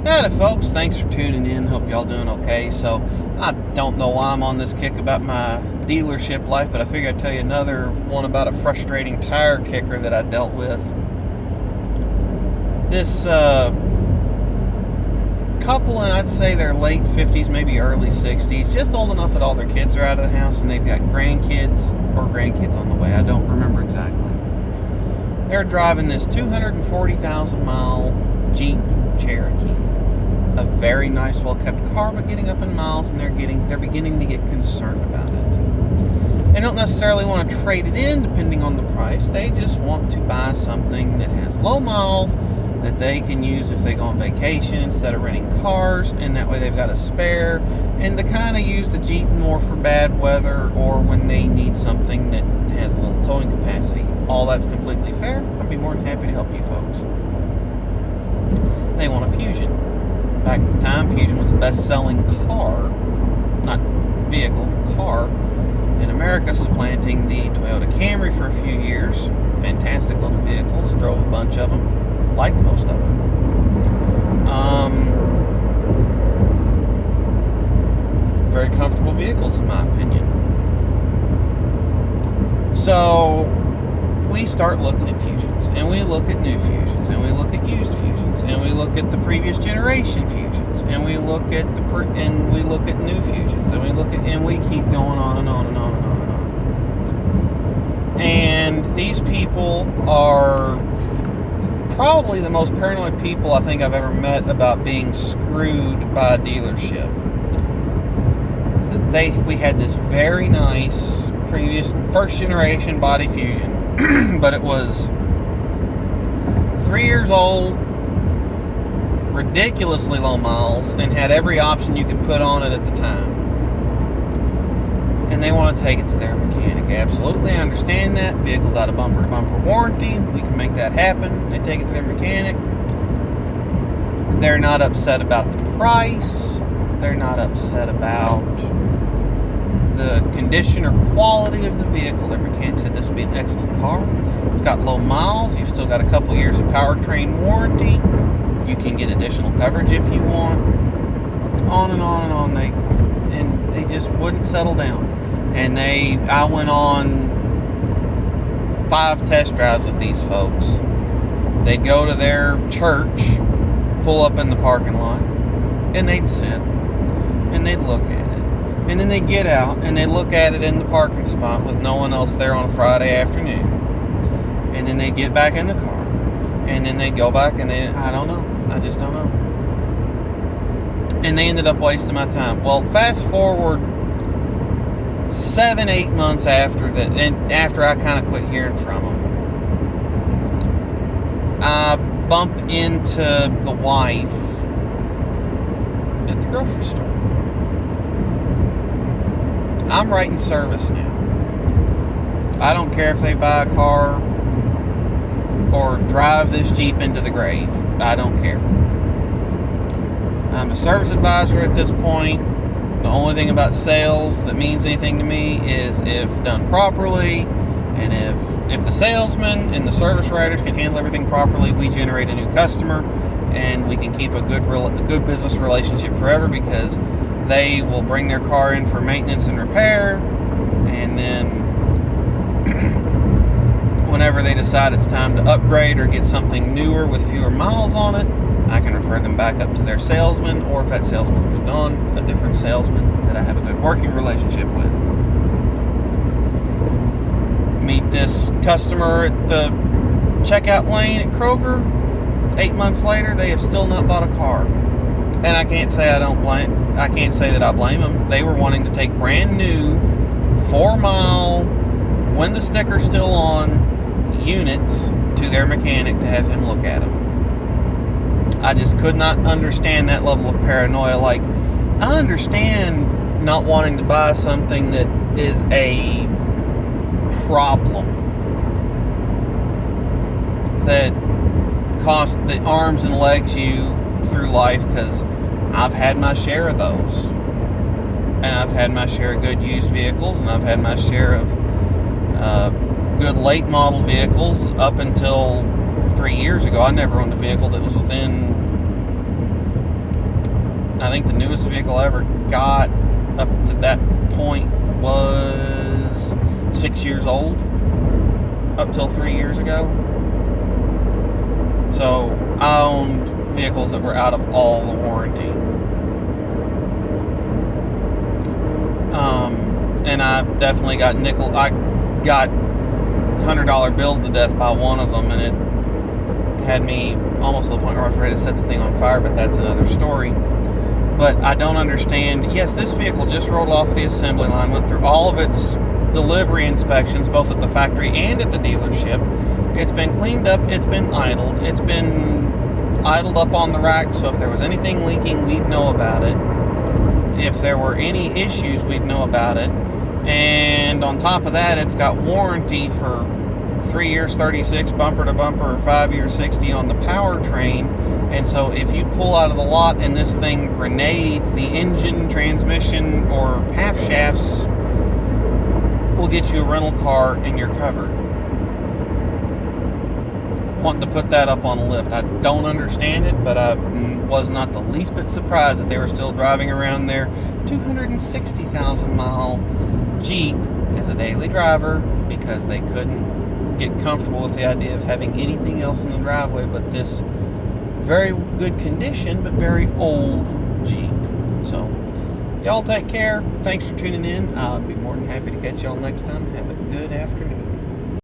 Howdy folks, thanks for tuning in. Hope y'all doing okay. So I don't know why I'm on this kick about my dealership life, but I figured I'd tell you another one about a frustrating tire kicker that I dealt with. This couple, and I'd say they're late 50s, maybe early 60s, just old enough that all their kids are out of the house and they've got grandkids on the way. I don't remember exactly. They're driving this 240,000 mile Jeep Cherokee. A very nice, well-kept car, but getting up in miles, and they're beginning to get concerned about it. They don't necessarily want to trade it in, depending on the price. They just want to buy something that has low miles that they can use if they go on vacation instead of renting cars, and that way they've got a spare, and to kind of use the Jeep more for bad weather or when they need something that has a little towing capacity. All that's completely fair. I'd be more than happy to help you folks. They want a Fusion. Back at the time, Fusion was the best-selling car, not vehicle, car, in America, supplanting the Toyota Camry for a few years. Fantastic little vehicles, drove a bunch of them, liked most of them. Very comfortable vehicles, in my opinion. So we start looking at Fusions, and we look at new Fusions, and we look at used Fusions, and we look at the previous generation Fusions, and we look at new Fusions, and we keep going on and on and on and on and on. And these people are probably the most paranoid people I think I've ever met about being screwed by a dealership. We had this very nice previous first generation body Fusion. But it was 3 years old, ridiculously low miles, and had every option you could put on it at the time. And they want to take it to their mechanic. Absolutely, I understand that. Vehicle's out of bumper-to-bumper warranty. We can make that happen. They take it to their mechanic. They're not upset about the price. They're not upset about the condition or quality of the vehicle. Their mechanic said this would be an excellent car. It's got low miles. You've still got a couple years of powertrain warranty. You can get additional coverage if you want. On and on and on. They just wouldn't settle down. And I went on 5 test drives with these folks. They'd go to their church, pull up in the parking lot, and they'd sit and they'd look at it. And then they get out and they look at it in the parking spot with no one else there on a Friday afternoon. And then they get back in the car. And then they go back and I don't know. I just don't know. And they ended up wasting my time. Well, fast forward 7-8 months after that, and after I kind of quit hearing from them, I bump into the wife at the grocery store. I'm writing service now. I don't care if they buy a car or drive this Jeep into the grave. I don't care. I'm a service advisor at this point. The only thing about sales that means anything to me is if done properly, and if the salesman and the service writers can handle everything properly, we generate a new customer, and we can keep a good business relationship forever, because they will bring their car in for maintenance and repair, and then whenever they decide it's time to upgrade or get something newer with fewer miles on it, I can refer them back up to their salesman, or if that salesman's moved on, a different salesman that I have a good working relationship with. Meet this customer at the checkout lane at Kroger. 8 months later, they have still not bought a car. And I can't say that I blame them. They were wanting to take brand new 4-mile, when the sticker's still on, units to their mechanic to have him look at them. I just could not understand that level of paranoia. Like, I understand not wanting to buy something that is a problem, that arms and legs you through life, because I've had my share of those, and I've had my share of good used vehicles, and I've had my share of good late model vehicles. Up until 3 years ago, I never owned a vehicle that was within I think the newest vehicle I ever got up to that point was 6 years old, up till 3 years ago. So I owned vehicles that were out of all the warranty. And I definitely got I got $100 billed to death by one of them, and it had me almost to the point where I was ready to set the thing on fire, but that's another story. But I don't understand. Yes, this vehicle just rolled off the assembly line, went through all of its delivery inspections, both at the factory and at the dealership. It's been cleaned up, it's been idled, it's been idled up on the rack, so if there was anything leaking, we'd know about it. If there were any issues, we'd know about it. And on top of that, it's got warranty for 3 years 36 bumper to bumper, or 5 years 60 on the powertrain. And so if you pull out of the lot and this thing grenades, the engine, transmission, or half shafts will get you a rental car and you're covered. Wanting to put that up on a lift. I don't understand it, but I was not the least bit surprised that they were still driving around their 260,000 mile Jeep as a daily driver, because they couldn't get comfortable with the idea of having anything else in the driveway but this very good condition but very old Jeep. So y'all take care. Thanks for tuning in. I'll be more than happy to catch y'all next time. Have a good afternoon.